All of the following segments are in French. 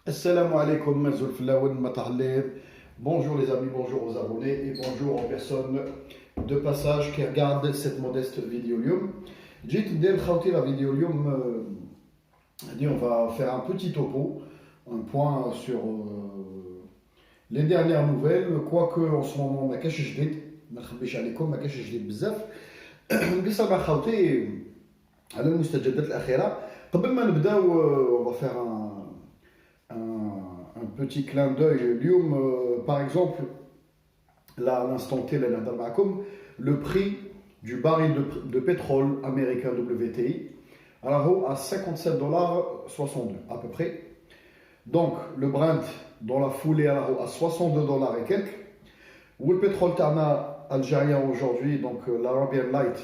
Assalamu alaikum, Mazoul Flaoun Matahlev. Bonjour les amis, bonjour aux abonnés et bonjour aux personnes de passage qui regardent cette modeste vidéo. J'ai dit la vidéo. On va faire un petit topo, un point sur les dernières nouvelles. Quoique en ce moment, ma cache jdid, ma khabish alaikum, ma cache jdid bzaf. نقص مع خوتي على المستجدات الأخيرة. قبل ما نبداو on va faire un petit clin d'œil. Par exemple, là, à l'instant T, le prix du baril de pétrole américain WTI à 57,62$ à peu près. Donc, le Brent, dans la foulée, à 62$ et quelques. Ou le pétrole tarna algérien aujourd'hui, donc l'Arabian Light,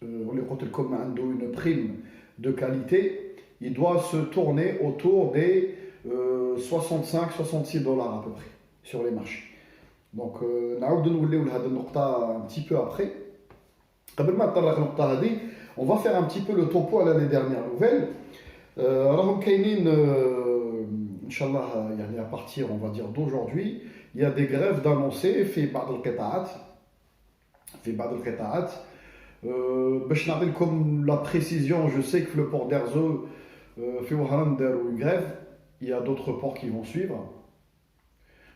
on les compte comme une prime de qualité, il doit se tourner autour des 65-66$ à peu près sur les marchés. Donc, un petit peu après. On va faire un petit peu le topo à l'année dernière nouvelle. Inch'Allah, à partir, on va dire, d'aujourd'hui, il y a des grèves d'annoncés fait بعض القطاعات comme la précision, je sais que le port d'Erzo fait une grève, il y a d'autres ports qui vont suivre.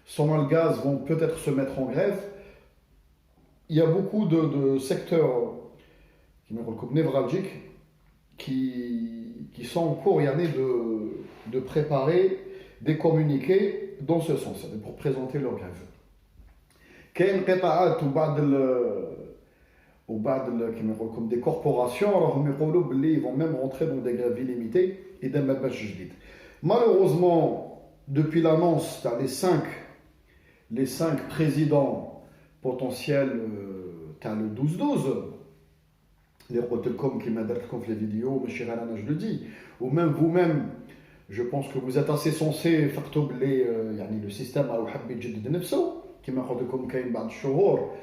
Somalgaz vont peut-être se mettre en grève. Il y a beaucoup de secteurs qui me recoupent névralgiques qui sont en cours de préparer des communiqués dans ce sens, pour présenter leur grève. كاين قطاعات comme des corporations ils vont même rentrer dans des grèves illimitées et d'un malheureusement depuis l'annonce les cinq présidents potentiels le 12-12 les comme qui m'a dit les vidéos je le dis ou même vous-même je pense que vous êtes assez censé faire le système qui m'a dit comme qu'il y a شهور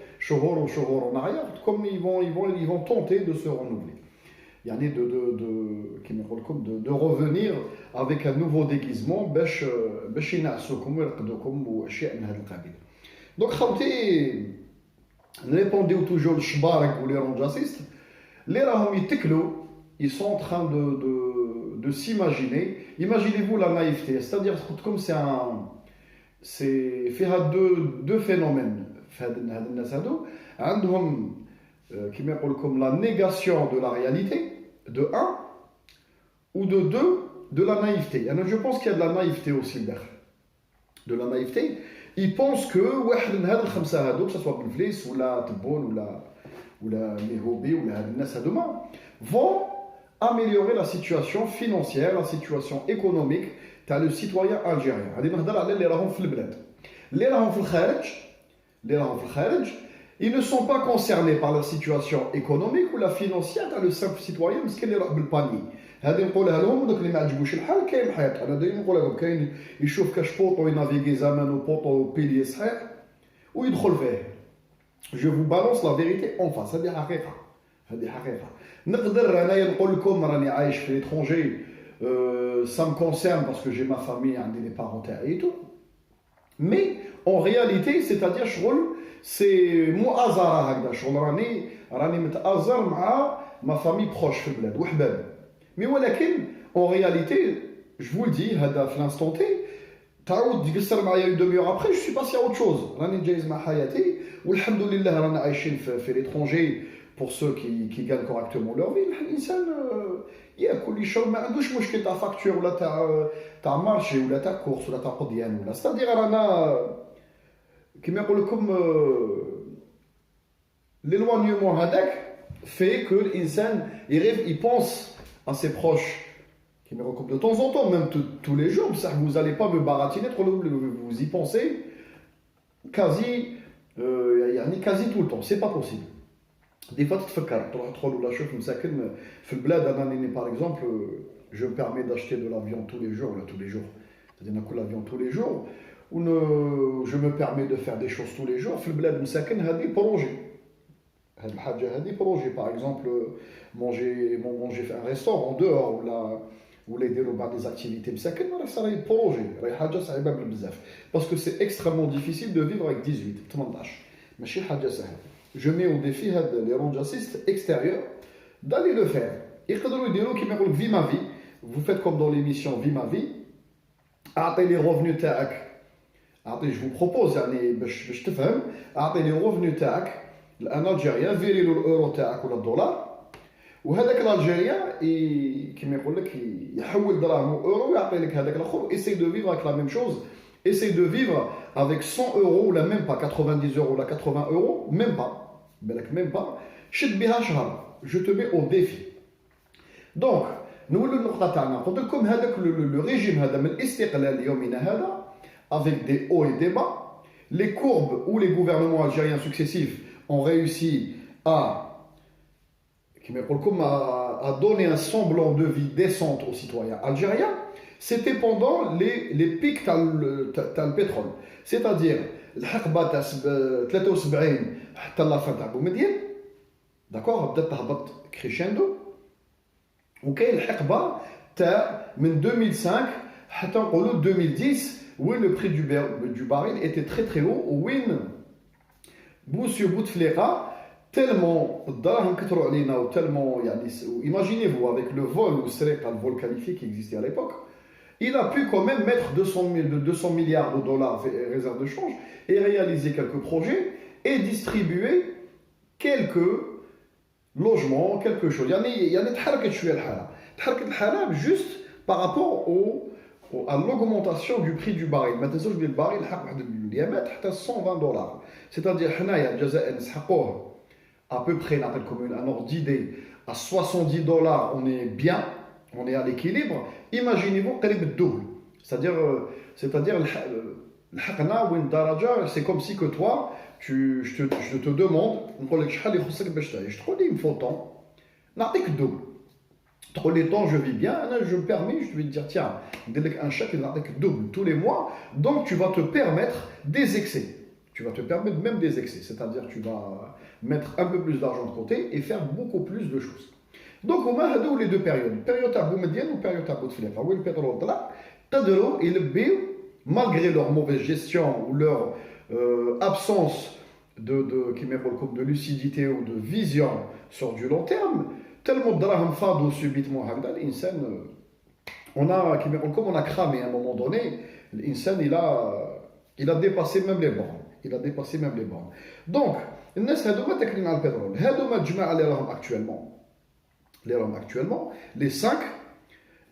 en arrière, comme ils vont tenter de se renouveler. Il y a de revenir avec un nouveau déguisement باش ينعسوكم ويرقدوكم واشياء من هذا القبيل. Donc خوتي نريبونديو توجور الشبارك ولي رونجاسيست اللي راهم يتكلوا ils sont en train de s'imaginer. Imaginez-vous la naïveté, c'est-à-dire comme c'est فيها deux phénomènes. عندهم كما يقول لكم la négation de la réalité de un ou de deux de la naïveté. Je pense qu'il y a de la naïveté aussi de la naïveté. Ils pensent que واحد من هاد الخمسه هادو que ce soit بالفليس ولا تبون ولا ميهوبي ولا هاد الناس هادوما vont améliorer la situation financière, la situation économique تاع le citoyen algérien. غادي نهضر على اللي راهم في البلاد. اللي راهم في الخارج ils ne sont pas concernés par la situation économique ou la financière تاع le simple citoyen مسكين اللي راح بالباني. هذه نقولها لهم ودوك اللي ما عجبوش الحال كاين الحياه. انا دايما نقول لهم كاين يشوف كاش بوطو ينافيغي زمان وبوطو بيلي صحيح ويدخل فيه. Je vous balance la vérité en face. هذه حقيقه. نقدر انايا نقول لكم راني عايش في l'étranger. Ça me concerne parce que j'ai ma famille, des parents et tout. Mais en réalité, c'est-à-dire c'est moi hasard راني متأزر مع ma famille proche في البلاد وحباب. Mais en réalité, je vous le dis, هذا في l'instant T, تعود تقصر معايا une demi-heure après, je suis passé à autre chose. راني جايز مع حياتي والحمد لله رانا عايشين في l'étranger. Pour ceux qui gagnent correctement leur vie, الانسان ياكل يشرب ما عندوش مشكل تاع فاكتور ولا تاع مارشي ولا تاع كورس ولا تاع قضيان ولا ستادير رانا كيما يقول لكم l'éloignement هذاك fait que l'insan il pense à ses proches qui me recoupent de temps en temps, même tous les jours. Vous n'allez pas me baratiner, vous y pensez quasi tout le temps, c'est pas possible. Des fois, tu te fais par exemple, je me permets d'acheter de la viande tous les jours. C'est-à-dire que l'avion tous les jours, ou je me permets de faire des choses tous les jours. Par exemple, manger un restaurant dehors, ولا يديروا بعض des activités مساكن راه صراي بروجي راهي حاجه صعيبه بزاف باسكو سي اكستريمون ديفيسيل دو فيفر avec 18 18 ماشي حاجه سهله جو مي او ديفي هاد لي رونجاسيست اكستيريور d'aller le faire يقدروا يديروا كيما يقول في ما في vous faites comme dans l'émission Vie ma vie اعطي لي revenus تاعك اعطي جو بروبوز يعني باش تفهم اعطي لي revenus تاعك الان الجيريان فيري له الاورو تاعك ولا الدولار وهذاك الالجيريان كيما يقول لك يحول دراهم اورو ويعطي لك هذاك الاخر ايساي دو فيفر avec la même chose essaye de vivre avec 100 euros ou même pas 90 euros ou 80 euros même pas بالك même pas شد بها شهر je te mets au défi donc نقول النقطه تاعنا قلت لكم هذاك لو ريجيم هذا من الاستقلال يومنا هذا avec des hauts et des bas les courbes où les gouvernements algériens successifs ont réussi à à donner un semblant de vie décente aux citoyens algériens, c'était pendant les pics de pétrole. C'est-à-dire, الحقبة تاع 73 حتى لا fin تاع بومدين، d'accord بدات تهبط كريشندو، وكاين الحقبة تاع من 2005 حتى نقولوا 2010 وين le prix du baril était très très haut وين Monsieur Bouteflika tellement الدراهم كثروا علينا ou tellement يعني imaginez-vous avec le vol ou le vol qualifié qui existait à l'époque il a pu quand même mettre 200 milliards de dollars réserve de change et réaliser quelques projets et distribuer quelques logements quelque chose يعني تحركت شويه الحاله juste par rapport à l'augmentation du prix du baril. ما تنسوش بلي الباريل حق واحد اليامات حتى 120 دولار c'est-à-dire حنايا الجزائر نسحقوه à peu près un ordre d'idée à 70 dollars on est bien on est à l'équilibre imaginez-vous قريب الدبل c'est-à-dire الحقنا وين درجه c'est comme si que toi je te demande نقول لك شحال يخصك باش تعيش تقول لي il me faut temps نعطيك الدبل تقول لي temps je vis bien انا je me permets je vais te dire tiens ندير لك un chèque نعطيك الدبل tous les mois donc tu vas te permettre des excès tu vas te permettre même des excès c'est-à-dire tu vas mettre un peu plus d'argent de côté et faire beaucoup plus de choses donc on a les deux périodes période تاع بومدين و période تاع بوتفليقه وين البترول طلع قدروا يلبيو malgré leur mauvaise gestion ou leur absence de lucidité ou de vision sur du long terme tellement الدراهم فاضوا subitement هكذا الانسان on a cramé à un moment donné l'insan il a dépassé même les bornes donc الناس هذوما تاكلين على البترول هذوما الجماعه اللي راهم actuellement les 5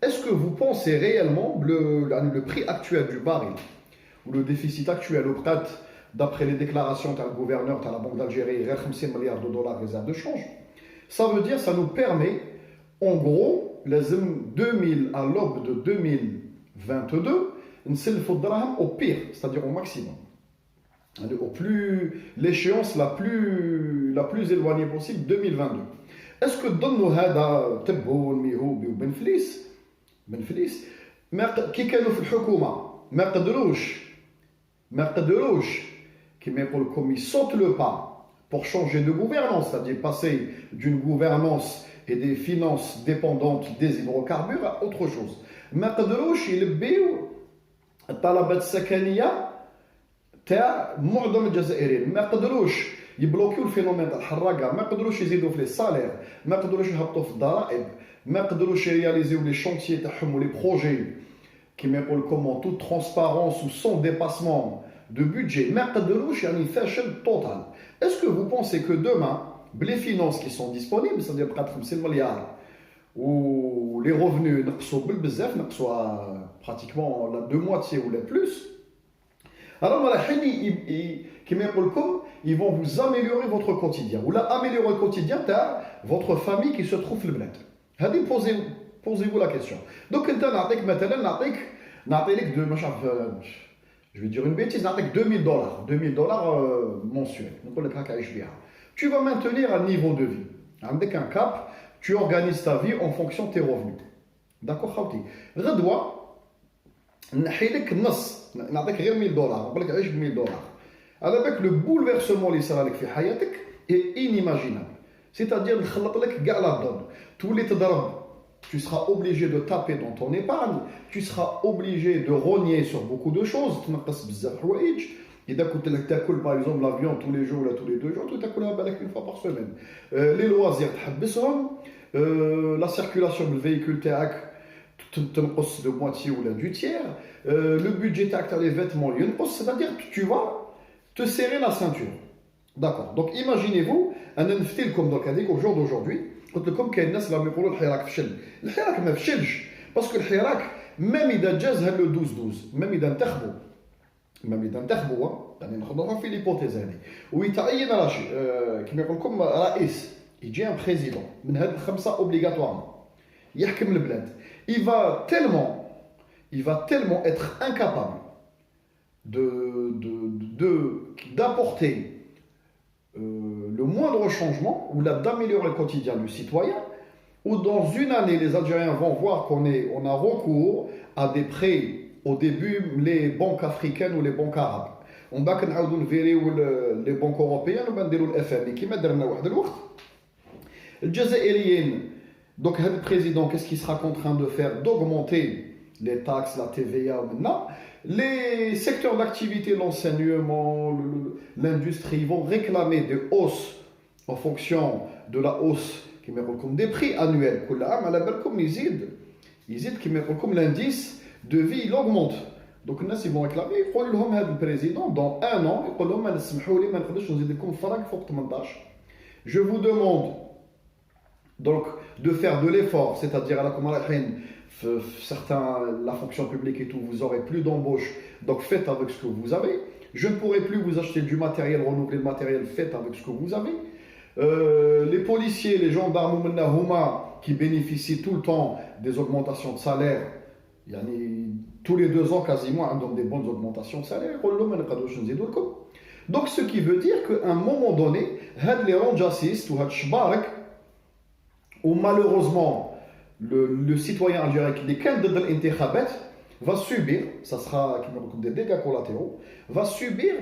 est-ce que vous pensez réellement le prix actuel du baril ou le déficit actuel au prat d'après les déclarations du gouverneur de la Banque d'Algérie 50 milliards de dollars réserve de change ça veut dire ça nous permet en gros les 2000 à l'aube de 2022 نسلفوا الدراهم au pire c'est-à-dire au maximum au plus l'échéance la plus éloignée possible 2022 est-ce que ضمنوا هذا تبو الميهوبي وبن فليس ما كي كانوا في الحكومه ما قدروش كما يقول لكم ils sautent le pas pour changer de gouvernance c'est-à-dire passer d'une gouvernance et des finances dépendantes des hydrocarbures à autre chose ما قدروش يلبيو الطلبات السكنيه تاع معظم الجزائريين ما قدروش يبلوكيو الفينومين تاع الحراقه ما قدروش يزيدوا في لي سالير ما قدروش يهبطوا في الضرائب ما قدروش يرياليزيو لي شونتيي تاعهم ولي بروجي كيما يقول لكم toute transparence ou sans dépassement de budget ما قدروش يعني فاشل total est-ce que vous pensez que demain les finances qui sont disponibles c'est-à-dire بقات 50 مليار ou les revenus نقصوا بالبزاف نقصوا pratiquement la deux moitié ou les plus alors كما يقول لكم ils vont vous améliorer votre quotidien ou là améliorer le quotidien تاع votre famille qui se trouve في البلاد هذه posez-vous la question donc انت نعطيك مثلا نعطي لك je vais dire une bêtise نعطيك 2000 دولار mensuels نقول لك هكا عيش بها tu vas maintenir un niveau de vie عندك un cap tu organises ta vie en fonction de tes revenus d'accord خاوتي غدوه نحي لك النص نعطيك غير 1000 دولار نقول لك عيش ب 1000 دولار على بالك لو بولفيرسمون اللي صرا لك في حياتك اي inimaginable c'est-à-dire نخلط لك كاع لا دون تولي تضرب tu seras obligé de taper dans ton épargne, tu seras obligé de rogner sur beaucoup de choses. Et d'un côté, tu as par exemple l'avion tous les jours, là, tous les 2 jours, tu as une fois par semaine. Les loisirs, la circulation du véhicule, tu as de moitié ou du tiers. Le budget, tu as les vêtements, c'est-à-dire que tu vas te serrer la ceinture. D'accord. Donc imaginez-vous, un infidèle comme dans le cas au jour d'aujourd'hui, قلت لكم كاين الناس اللي يقولوا الحراك فشل. الحراك ما فشلش باسكو الحراك ميم اذا جازها لو 12 ميم اذا انتخبوا يعني ناخذوها في ليبوتيز هذه ويتعين كما يقول لكم رئيس يجي ان بريزيدون من هاد الخمسه اوبليغاتوارمون يحكم البلاد. Il va tellement être incapable d'apporter le moindre changement ou d'améliorer le quotidien du citoyen, ou dans une année, les Algériens vont voir qu'on a recours à des prêts, au début, les banques africaines ou les banques arabes. On va les banques européennes ou le FMI, qui m'a donné le Jazairien. Donc, le président, qu'est-ce qu'il sera contraint de faire? D'augmenter les taxes, la TVA maintenant. Les secteurs d'activité, l'enseignement, l'industrie vont réclamer des hausses en fonction de la hausse qui comme des prix annuels. Comme l'indice de vie il augmente. Donc ils vont réclamer, le président dans 1 an, je vous demande donc de faire de l'effort, c'est-à-dire à la certains, la fonction publique et tout, vous aurez plus d'embauche, donc faites avec ce que vous avez. Je ne pourrai plus vous acheter du matériel, renouveler le matériel, faites avec ce que vous avez. Les policiers, les gendarmes qui bénéficient tout le temps des augmentations de salaire, tous les 2 ans quasiment, on donne des bonnes augmentations de salaire. Donc ce qui veut dire qu'à un moment donné, les ranjassistes ou ou malheureusement le citoyen algérien qui est va subir, ça sera des dégâts collatéraux, va subir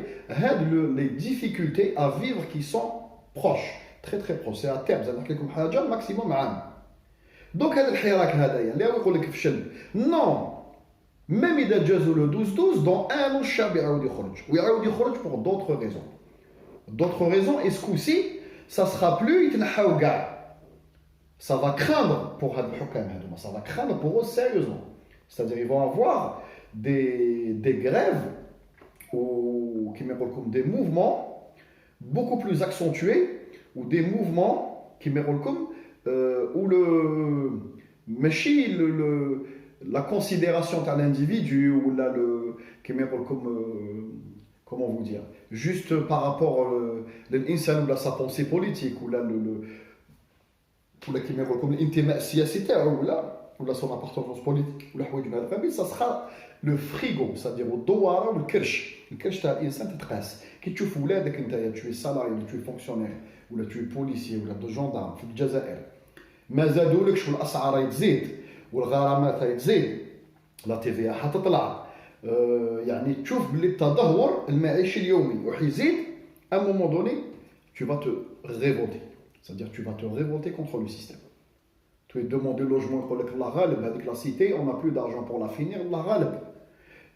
les difficultés à vivre qui sont proches, très très proches. C'est à terme, c'est maximum عام. Donc non, même إذا جازوا le 12-12, dans 1 an الشعب يعاود يخرج pour d'autres raisons. D'autres raisons, et ce coup-ci, ça sera plus يتنحاو كاع. Ça va craindre pour ça va craindre pour eux sérieusement. C'est-à-dire ils vont avoir des grèves ou comme des mouvements beaucoup plus accentués ou des mouvements qui où la considération d'un individu ou comment vous dire, juste par rapport à sa pensée politique ou comme l'intimité siyassitaire ou son appartenance politique ou ça sera le frigo, c'est-à-dire au douara ou le kirsch. Le kirsch, c'est un insan تتقاس. كي تشوف ولادك انت tu es salarié ou tu es fonctionnaire ou tu es policier ou gendarme في الجزائر ما زادولكش في الاسعار يتزيد والغرامات يتزيد لا تي في حتطلع يعني تشوف باللي التدهور المعيشي اليومي وحيزيد à un moment donné tu vas te révolter. C'est-à-dire tu vas te révolter contre le système. Tu es demandé logement avec la cité, on n'a plus d'argent pour la finir,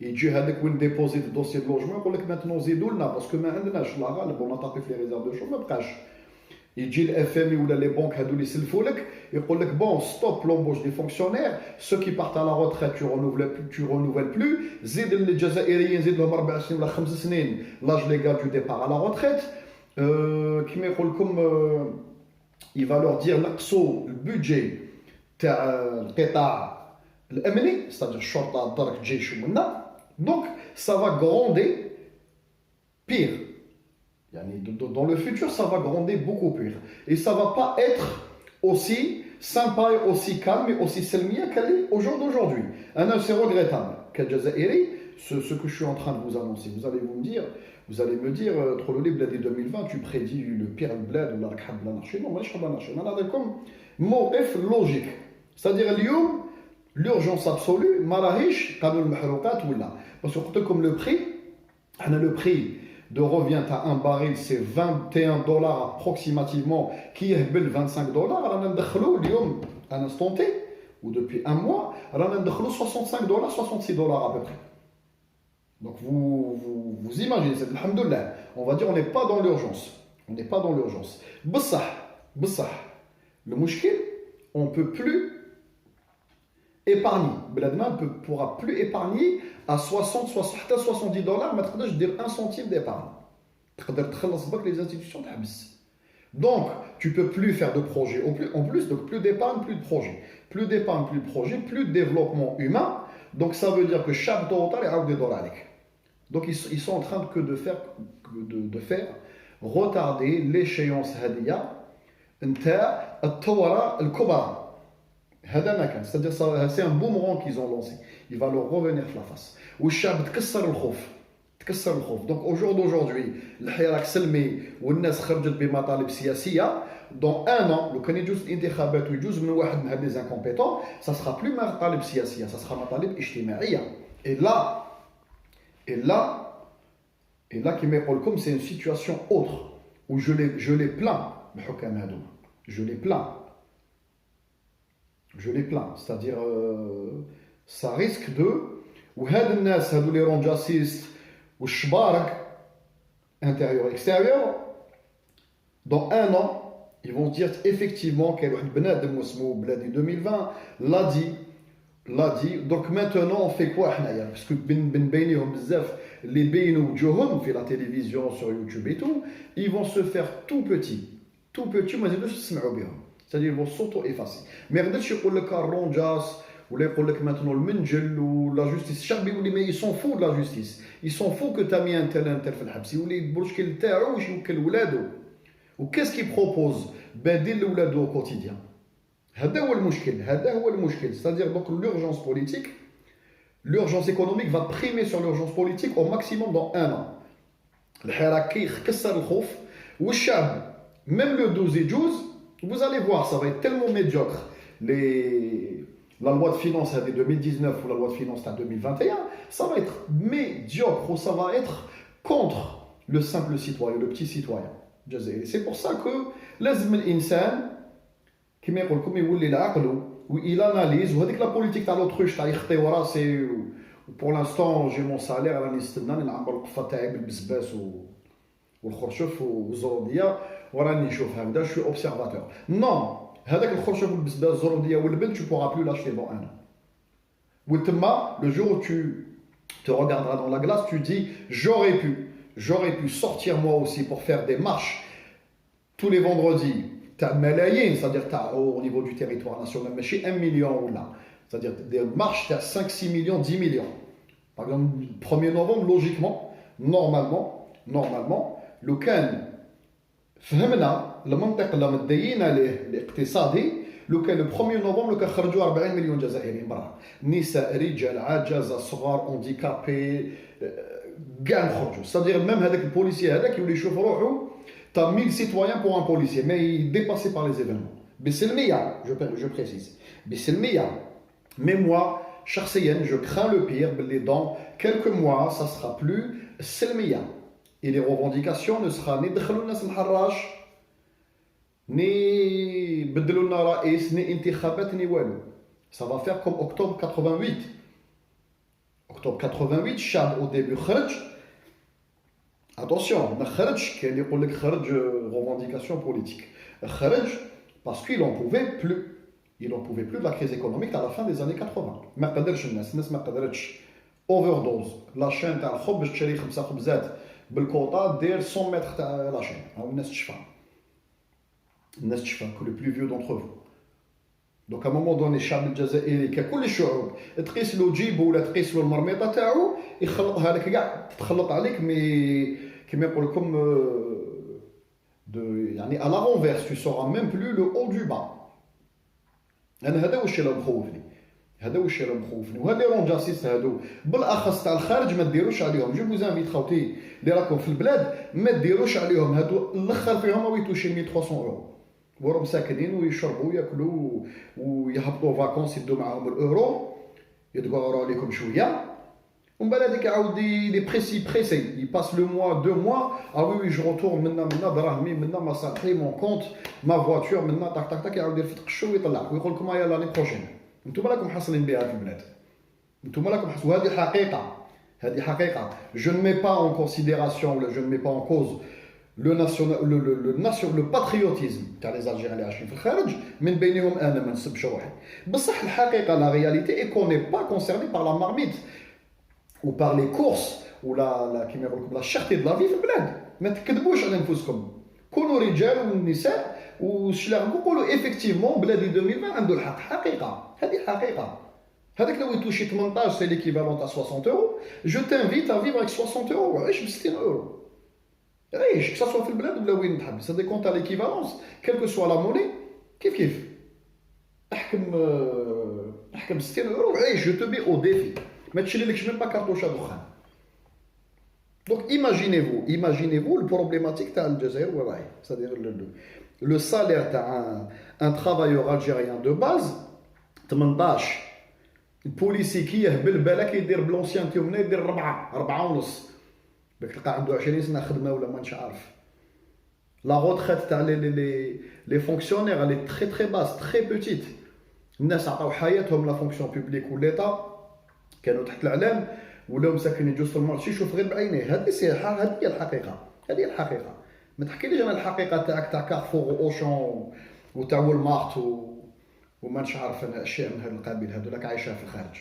et tu as déposé le dossier de logement, maintenant parce que on a tapé les réserves de chômage. Et le FMI ou les banques ils disent bon, stop l'embauche des fonctionnaires, ceux qui partent à la retraite, tu renouvelles plus, zid les Jazairiens, zid l'hom 4 سنين ولا 5 سنين, l'âge légal du départ à la retraite, qui m'écoute comme il va leur dire le budget القطاع الامني, c'est-à-dire الشرطه الدرك الجيش ومنا. Donc ça va gronder pire. Dans le futur ça va gronder beaucoup pire et ça va pas être aussi sympa et aussi calme et aussi selmia qu'elle est au jour d'aujourd'hui. C'est regrettable qu'Al Jazairi, ce que je suis en train de vous annoncer, vous allez me dire, trop le libre de 2020, tu prédis le pire bled ou l'anarchie. Non, moi je suis pas l'anarchie. On a comme موقف logique. C'est-à-dire l'urgence absolue, marahish, قانون المحروقات ولا. Parce que comme le prix de revient à un baril, c'est $21 approximativement, qui est $25. On a un instant T, ou depuis un mois, رانا ندخلوا 65 dollars, 66 dollars à peu près. Donc vous imaginez, c'est alhamdoulilah. On va dire on n'est pas dans l'urgence. On n'est pas dans l'urgence. Bessah, le mouchkil, on ne peut plus épargner. Beladma ne pourra plus épargner à 60, 70 dollars, mais je dire 1 centime d'épargne. Les institutions t'habissent. Donc, tu ne peux plus faire de projet. En plus, donc plus d'épargne, plus de projet. Plus d'épargne, plus de projet, plus de développement humain. Donc, ça veut dire que chaque total est à des dollars. Donc, ils sont en train de faire retarder l'échéance هذه نتاع الثورة الكبرى. هذا ما كان. C'est-à-dire c'est un boomerang qu'ils ont lancé. Il va leur revenir la face. والشعب تكسر الخوف. Donc au jour d'aujourd'hui, الحراك سلمي والناس خرجت بمطالب سياسية. Dans un an, لو كان يجوز الانتخابات ويجوز من واحد من هاد les incompétents, ça sera plus مطالب سياسية, ça sera مطالب اجتماعية. Et là, كما يقول لكم, c'est une situation autre où je les plains. Je les plains. C'est-à-dire, ça risque de. وهاد الناس هادو لي رونجاسيست والشبارك intérieur extérieur, dans un an, ils vont dire effectivement qu'il y a un بنادم اسمه بلادي 2020 l'a dit. Donc maintenant on fait quoi حنايا, parce que بنبينيهم بزاف اللي بينوا وجوههم في la télévision, sur YouTube et tout, ils vont se faire tout petit, ما يزيدوش يسمعوا بهم, c'est-à-dire ils vont s'auto-effacer. ما يقدرش يقول لك الرونجاس ولا يقول لك maintenant المنجل ولا جوستيس. الشعب يقول لي ما ils s'en foutent de la justice, ils s'en foutent que t'as mis un tel في الحبس. يولي المشكل تاعو واش يوكل ولادو وكاس كي بروبوز بديل لولادو au quotidien. هذا هو المشكل. C'est-à-dire donc l'urgence économique va primer sur l'urgence politique au maximum dans un an. الحراك كيكسر الخوف والشعب même le 12 et 12, vous allez voir, ça va être tellement médiocre. La loi de finances de 2019 ou la loi de finances de 2021, ça va être médiocre ou ça va être contre le simple citoyen, le petit citoyen. C'est pour ça que لازم الإنسان كما يقول لكم يولي العقل il analyse وهذيك la politique تاع l'autruche تاع يخطي وراسي. Pour l'instant, j'ai mon salaire, راني نستنى نعمر القفه تاعي بالبسباس والخرشف والزروديه وراني نشوف هكذا. Je suis observateur. Non, هذاك الخرشف والبسباس الزروديه واللبن tu pourras plus l'acheter dans un an. وتما le jour où tu te regarderas dans la glace, tu dis j'aurais pu sortir moi aussi pour faire des marches tous les vendredis. T'as ملايين, c'est-à-dire au niveau du territoire national, mais chez 1 million ou là, c'est-à-dire des marches, t'as 5, 6 millions, 10 millions. Par exemple, 1er novembre, logiquement, normalement, لو كان فهمنا المنطق اللي مدينا ليه الاقتصادي, لو كان le 1er novembre لو كان خرجوا 40 مليون جزائريين برا, نساء, رجال, عجزة, صغار, handicapés, كاع نخرجوا. c'est-à-dire même هذاك البوليسي هذاك يولي يشوف روحو. T'as 1000 citoyens pour un policier, mais il est dépassé par les événements. Bisselmiya, je précise. Bisselmiya. Mais moi, Charseyen, je crains le pire. Dans quelques mois, ça sera plus Selmiya. Et les revendications ne seront ni Dkhalouna Samharrash, ni Bedlouna Raïs, ni Intikhabat, ni Walou. Ça va faire comme octobre 88. Octobre 88, Chab au début, Kharj. Attention, Kharj, qui est revendication politique. Kharj, parce qu'ils n'en pouvaient plus. Ils n'en pouvaient plus de la crise économique à la fin des années 80. ما قدرش الناس ما قدرتش overdose. La chaîne تاع الخبز باش تشري 5 خبزات بالكوطا دير 100 متر تاع لا chaîne. هاو الناس تشفى que les plus vieux d'entre vous. Donc à un moment donné الشعب الجزائري ككل الشعوب تقيس له جيبه ولا تقيس له المرميطه تاعو يخلطها لك كاع تخلط عليك مي كما يقول لكم يعني à la renverse, tu sauras même plus le haut du bas. انا هذا واش اللي مخوفني وهاد لي رونجاسيست هادو بالاخص تاع الخارج ما ديروش عليهم. جو فوز انفيت خوتي اللي راكم في البلاد ما ديروش عليهم هادو. الاخر فيهم ما يتوشي 1300 اورو وراهم ساكنين ويشربوا وياكلوا ويهبطوا فاكونس يدوا معاهم الاورو يدقروا عليكم شويه ومن بعد هذيك يعاود لي بريسي يباس لو موا 2 موا. وي جو رetourne منا دراهمي منا مصالحي مون كونت ما فواتور منا طاك يعاود يرفد قشو ويطلع ويقول لكم هيا لاني بروجين. انتم راكم حاصلين بها في البلاد. انتم راكم حاصلين، وهذه حقيقه، هذه حقيقه. Je ne mets pas en considération, je ne mets pas en cause le patriotisme تاع les Algériens اللي عايشين في الخارج، من بينهم انا ما نسبش روحي. بصح الحقيقه la réalité est qu'on n'est pas concerné par la marmite ou par les courses ou كيما يقول لكم la cherté de la vie في البلاد. ما تكذبوش على انفسكم، كونوا رجال والنساء وشلاغ قولوا effectivement بلادي 2020 عنده الحق. حقيقه، هذه حقيقه. هذاك لو يتوشي 18 سي ليكيفالون تاع 60 اورو، جو تانفيت ا فيفر افيك 60 اورو، عيش ب 60 اورو، عيش كسا في البلاد ولا وين تحب، سا ديكونت تاع ليكيفالونس كيلكو سوا لا موني، كيف كيف احكم 60 اورو عيش، جو تو بي او ديفي، ما تشريلكش ميم با كارطوشه دخان. دونك imaginez-vous le problématique تاع الجزائر وراهي، c'est-à-dire le salaire تاع un travailleur algérien de base 18 البوليسي كي يهبل بالك يدير بلونسيانتي ومنا يدير 4 ونص، باك تلقى عنده 20 سنه خدمه ولا مانيش عارف. لا روتريت تاع لي فونكسيونير لي تري تري باس تري بوتيت. الناس عطاو حياتهم لا فونكسيون بوبليك وليطا، كانوا تحت الاعلام ولاو مساكنين جوج في المارشي، يشوف غير بعينيه. هذه هي الحقيقه، هذه الحقيقه. ما تحكيليش انا الحقيقه تاعك تاع كارفور واوشون وتاع والمارت وما نش عارف انا اشياء من هذا القبيل، هذو لك عايشها في الخارج.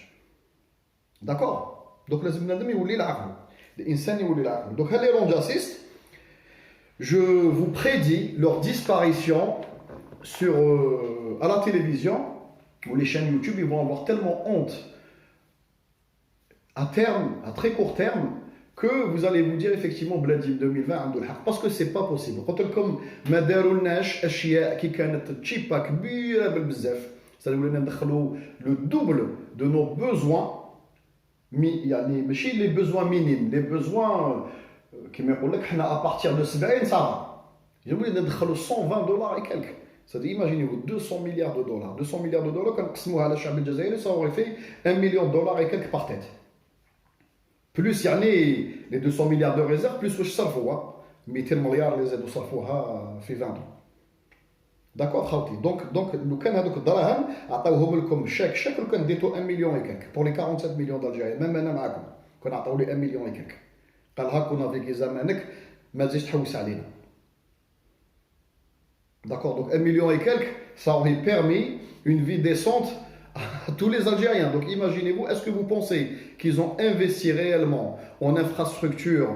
داكور، دوك لازم بنادم يولي العقل، الانسان يولي العقل. دوك هاد لي لونجاسيست je vous prédis leur disparition sur à la télévision ou les chaînes YouTube. Ils vont avoir tellement honte à terme, à très court terme, que vous allez vous dire effectivement بلادي 2020 عنده الحق، parce que c'est pas possible. قلت لكم ما دارولناش اشياء كي كانت تشيبا كبيره بالبزاف، صافي ولينا ندخلوا لو دوبل دو نو بوزوان، يعني ماشي لي بوزوان مينيم، لي بوزوان كيما يقول لك حنا ابارتير دو 70 صافا ولينا ندخلوا 120 دولار اي كالك. C'est-à-dire, imaginez-vous 200 milliards de dollars. 200 milliards de dollars, quand on a الشعب الجزائري, ça aurait fait 1 million de dollars et quelques par tête. Plus يعني les 200 milliards de réserves, plus واش صرفوها 200 مليار اللي زادوا صرفوها في 20 ans. داكور خاوتي. دونك لو كان هذوك الدراهم عطاوهم لكم شاك لو كان ديتو 1 مليون اي كالك بور لي 47 مليون دالجيريان، ميم انا معاكم كون عطاو لي 1 مليون اي كالك، قال ها كنا فيك زمانك ما تزيدش تحوس علينا. D'accord, donc 1 million et quelques, ça aurait permis une vie décente à tous les Algériens. Donc imaginez-vous, est-ce que vous pensez qu'ils ont investi réellement en infrastructure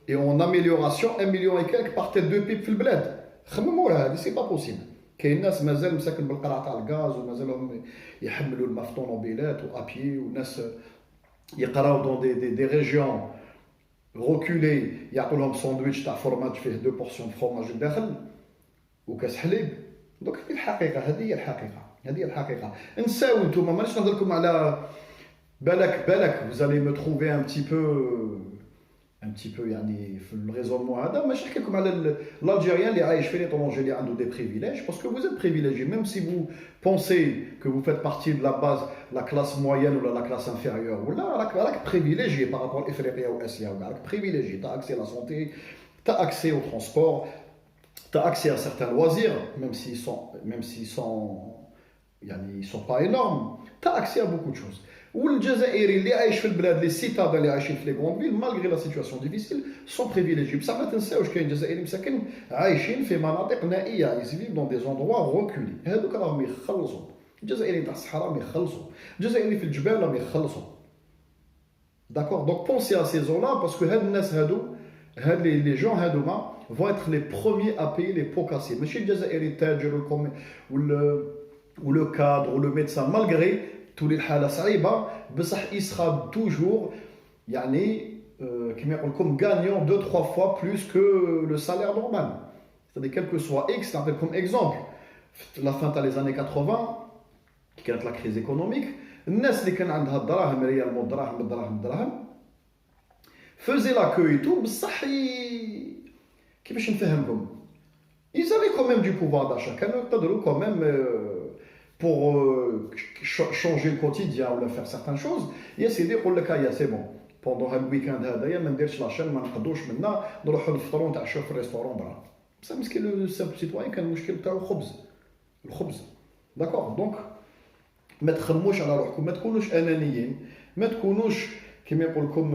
et en amélioration 1 million et quelques par tête de pipe في البلاد؟ خمموا لها، c'est pas possible. كاين ناس مازال مساكن بالقرعه تاع الغاز ومازالهم يحملوا الماء في طونوبيلات وابيي، وناس يقراو دون دي ريجيون reculées يعطوا لهم ساندويتش تاع فورماج فيه 2 بورسيون فورماج الداخل وكاس حليب. دونك هذه الحقيقه، هذه هي الحقيقه، هذه هي الحقيقه. نساو نتوما مانيش نهضر لكم على بالك vous allez me trouver un petit peu يعني في الريزونمون هذا، ماشي نحكي لكم على l'Algérien اللي عايش في l'étranger اللي عنده des privilèges, parce que vous êtes privilégié, même si vous pensez que vous faites partie de la base, la classe moyenne ou la classe inférieure, ou là راك privilégié par rapport à l'Afrique ou l'Asie, راك privilégié, tu as accès à la santé, tu as accès au transport, tu as accès à certains loisirs, même s'ils sont pas énormes, tu as accès à beaucoup de choses. والجزائري اللي عايش في البلاد لي سيتادان اللي عايشين في لي غروند فيل مالغري لا سيتواسيون ديفيسيل سون بريفيليجي. بصح ما تنساوش كاين جزائري مساكن عايشين في مناطق نائيه، يسيفيف دون دي زوندروا روكولي، هذوك راهم يخلصوا. الجزائري تاع الصحراء راهم يخلصوا، الجزائري في الجبال راهم يخلصوا. داكور، دونك بونسي ا سي زون-là باسكو هاد الناس هاد لي جون هادوما vont être les premiers à payer les pots cassés. ماشي الجزائري التاجر ou le cadre ou le médecin, malgré تولي الحاله صعيبه بصح يسخا توجور يعني كيما يقول لكم gagnant 2-3 fois plus que le salaire normal. C'est-à-dire quel que soit X, نعطي لكم exemple. La fin تاع les années 80 كي كانت لا كريز ايكونوميك، الناس اللي كان عندها الدراهم ريال مو الدراهم فوزي لا كو اي تو، بصح كيفاش نفهمكم ils avaient quand même du pouvoir d'achat، كانوا يقدروا quand même pour changer le quotidien ou faire certaines choses. ياسيدي يقول لك هيا سي بون بوندون هاد الويكاند هذايا ما نديرش لاشين، ما نقدوش منا نروحوا نفطروا نتعشوا في الريستورون برا. بصح مسكين لو سامبل سيتوان كان المشكل تاعو الخبز. داكور، دونك ما تخموش على روحكم، ما تكونوش انانيين، ما تكونوش كما يقول لكم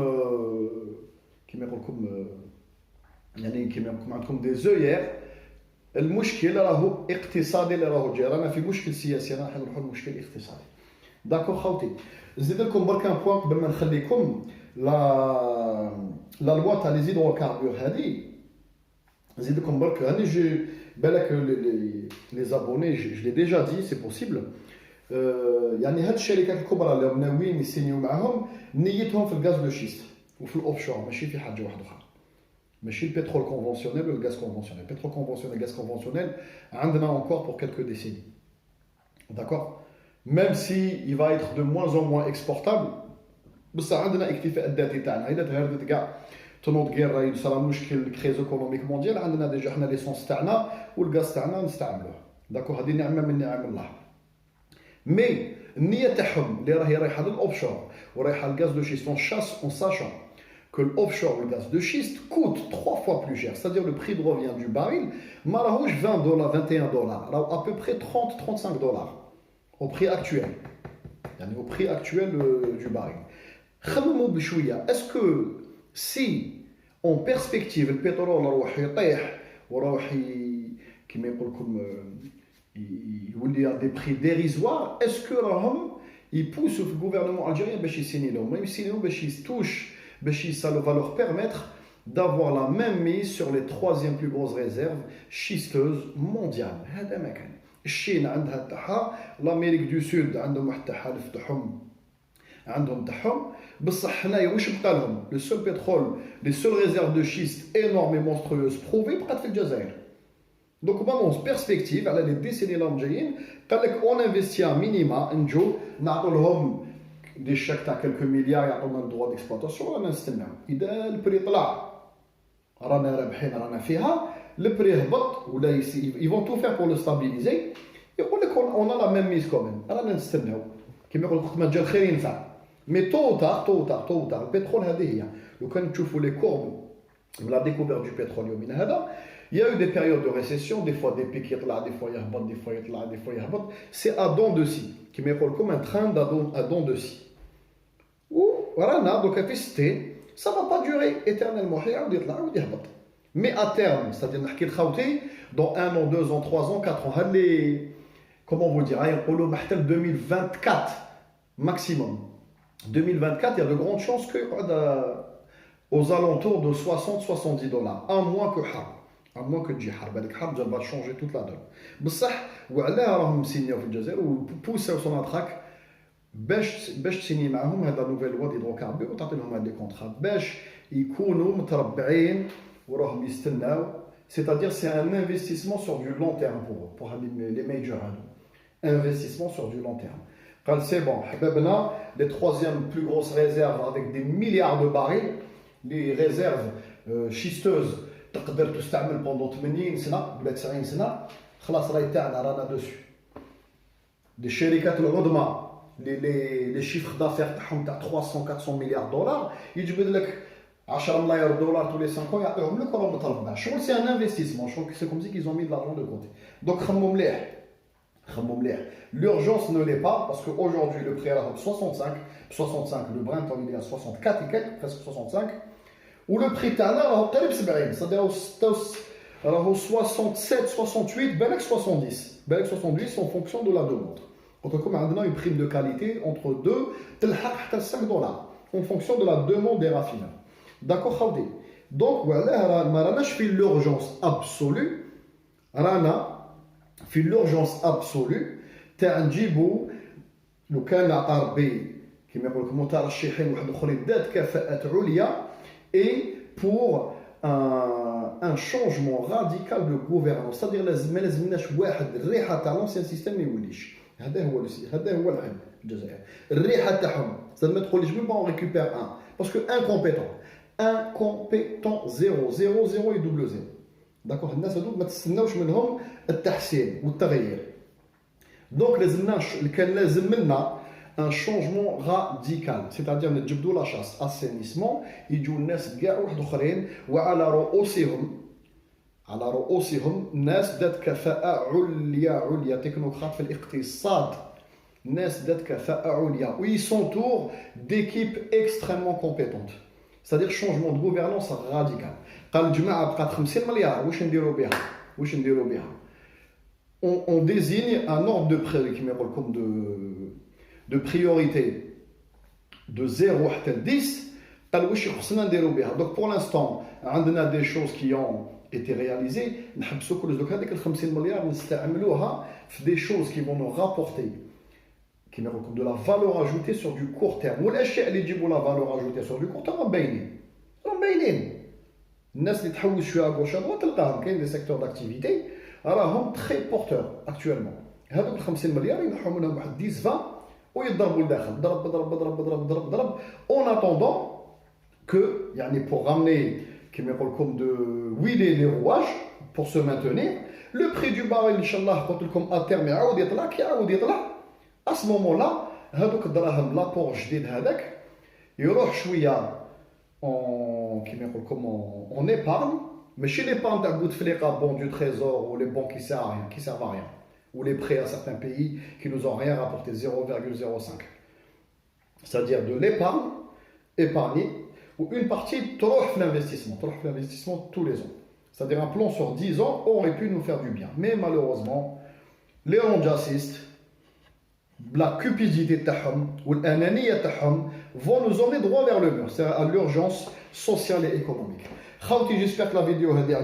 يعني كما يقول عندكم دي زوير. المشكل راهو اقتصادي اللي راهو جاي، رانا في مشكل سياسي، رانا نحلوا المشكل الاقتصادي. داكور خوتي، نزيد لكم برك ان بوان قبل ما نخليكم. لا لوا تاع لي زيدروكاربور هذه، نزيد لكم برك هاني جي بالك لي زابوني جو لي ديجا دي سي بوسيبل. يعني هاد الشركات الكبرى اللي ناويين يسينيو معاهم نيتهم في الغاز دو شيست وفي الاوفشور، ماشي في حاجه واحده اخرى، ماشي البترول كونفونسيونيل ولا الغاز كونفونسيونيل. البترول كونفونسيونيل غاز كونفونسيونيل عندنا encore pour quelques décennies. D'accord, même si il va être de moins en moins exportable، بصح عندنا اكتفاء الذاتي تاعنا. اذا تهردت كاع تنوض غير يصرى مشكل كريز ايكونوميك مونديال، عندنا ديجا حنا ليسونس تاعنا والغاز تاعنا نستعملوه. داكور، هذه نعمه من نعم الله. مي النيه تاعهم اللي راهي رايحه للاوفشور ورايحه للغاز دو شيست، en sachant que l'offshore, le gaz de schiste, coûte 3 fois plus cher. C'est-à-dire le prix de revient du baril, marouche $20, $21, alors à peu près 30-35 dollars au prix actuel. Yani au prix actuel du baril. Est-ce que si en perspective le pétrole راح يطيح وراح كما يقول لكم يولي à des prix dérisoires, est-ce que راهم يبوسوا في الgouvernement algérien باش يسيني لهم، ما يسينيو باش يستوش ça va leur permettre d'avoir la même mise sur les troisième plus grosses réserves schisteuses mondiales. هذا ما كان. الصين عندها تاعها، l'Amérique du Sud عندهم واحد التحالف تاعهم عندهم تاعهم، بصح حنايا واش بقى لهم؟ le seul pétrole, les seules réserves de schiste énormes et monstrueuses prouvées بقات في الجزائر. Donc maintenant en perspective على les décennies اللي جايين قال لك on investit un minima نجو نعطوا لهم دي شاك تاع كلكو مليار يعطونا الدوا ديكسبلوطاسيون، رانا نستناو. اذا البري طلع رانا رابحين رانا فيها، البري هبط ولا يفون تو فير بور لو ستابيليزي، يقول لك اون لا ميم ميز كومين، رانا نستناو. كيما يقول وقت ما جا الخير ينفع. مي تو تار البترول هذه هي. لو كان تشوفوا لي كورب لا ديكوفير دو بترول يومنا هذا، il y a eu des périodes de récession, des fois des pics يطلع، des fois يهبط، des fois يطلع، des fois يهبط. C'est à dents de scie. كيما يقول لكم un train à dents de scie. ورانا دوكا في ستين ça va pas durer éternellement، يعاود يطلع يعاود يهبط. Mais à terme, c'est-à-dire نحكي لخوتي dans 1 an, 2 ans, 3 ans, 4 ans، هاد لي comment vous dire، يقولوا حتى 2024 maximum. 2024 il y a de grandes chances que aux alentours de 60-70 dollars، à moins que حرب، à moins que تجي حرب. هذيك حرب va changer toute la donne. بصح وعلاه راهم مسينيو في الجزائر وبوساو سون اتراك باش تسيني معاهم هذا نوفيل لوا ديدروكاربور وتعطي لهم هاد لي كونطرا باش يكونوا متربعين وراهم يستناو. C'est-à-dire c'est un investissement sur du long terme pour les majors هادو. Investissement sur du long terme. قال c'est bon حبابنا les troisième plus grosses réserves avec des milliards de barils، les réserves schisteuses تقدر تستعمل pendant 80 سنه ولا 90 سنه، خلاص راهي تاعنا رانا دوسو. دي الشركات العظمى les chiffres d'affaires تاعهم تاع 300-400 مليار دولار يجبد لك 10 ملاير دولار tous les 5 ans يعطيهم لك وراهم مطلبين. شغل سي ان انفستيسمون، شغل سي كوم سي qu'ils ont mis de l'argent de côté. Donc خمموا مليح. L'urgence ne l'est pas parce qu'aujourd'hui le prix est à 65, le Brent il est à 64 et quelques, presque 65, ou le prix تاعنا راهو قريب 70، c'est-à-dire راهو 67, 68, بالك 70 en fonction de la demande. Donc comme عندنا une prime de qualité entre 2 تلحق حتى 5 دولار en fonction de la demande des raffineurs. D'accord خاوتي. Donc voilà ما راناش في l'urgence absolue، رانا في l'urgence absolue تاع نجيبو لو كان عطى ربي كيما يقول لك مترشحين واحد اخرين ذات كفاءات عليا et pour un changement radical de gouvernance. C'est-à-dire ما لازمناش واحد الريحه تاع لونسيان سيستيم ما يوليش. هذا هو الحل الجزائر. الريحه تاعهم ما تقوليش ميم با اون ريكوبير ان باسكو انكومبيتون زيرو يدوبل زيرو. داكوغ الناس هذوك ما تستناوش منهم التحسين والتغيير. دونك كان لازم لنا ان شونجمون راديكال، سيتادير نجبدوا لا شاس اسينيسمون، يجوا الناس كاع واحد اخرين وعلى رؤوسهم ناس ذات كفاءة عليا تكنوقراط في الاقتصاد où ils s'entourent d'équipes extrêmement compétentes. C'est-à-dire changement de gouvernance radical. On désigne un ordre de priorité de 0 à 10. Donc pour l'instant, on a des choses qui ont été réalisées. Des choses qui vont nous rapporter de la valeur ajoutée sur du court terme. Ou les la valeur ajoutée sur du court terme, الناس اللي تحوس شويه à gauche à droite تلقاهم كاين des secteurs d'activité راهم très porteurs actuellement. هذوك 50 مليار ينحوا منهم واحد 10 20 ويضربوا لداخل ضرب en attendant que يعني pour ramener كما يقول لكم de huiler les rouages pour se maintenir. Le prix du baril inchallah قلت لكم à terme يعاود يطلع كي يعاود يطلع à ce moment là هذوك الدراهم لابور جديد هذاك يروح شويه en épargne, mais chez l'épargne d'un bout de fléca, bon du trésor ou les bons qui servent à rien, ou les prêts à certains pays qui nous ont rien rapporté, 0,05. C'est-à-dire de l'épargne épargnée, ou une partie troche l'investissement tous les ans. C'est-à-dire un plan sur 10 ans aurait pu nous faire du bien. Mais malheureusement, les ronjassistes, la cupidité ou l'anania vont nous emmener droit vers le mur. C'est à l'urgence sociale et économique. J'espère que la vidéo a été.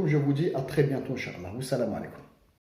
Je vous dis à très bientôt, Inch'Allah. Salam alaikum.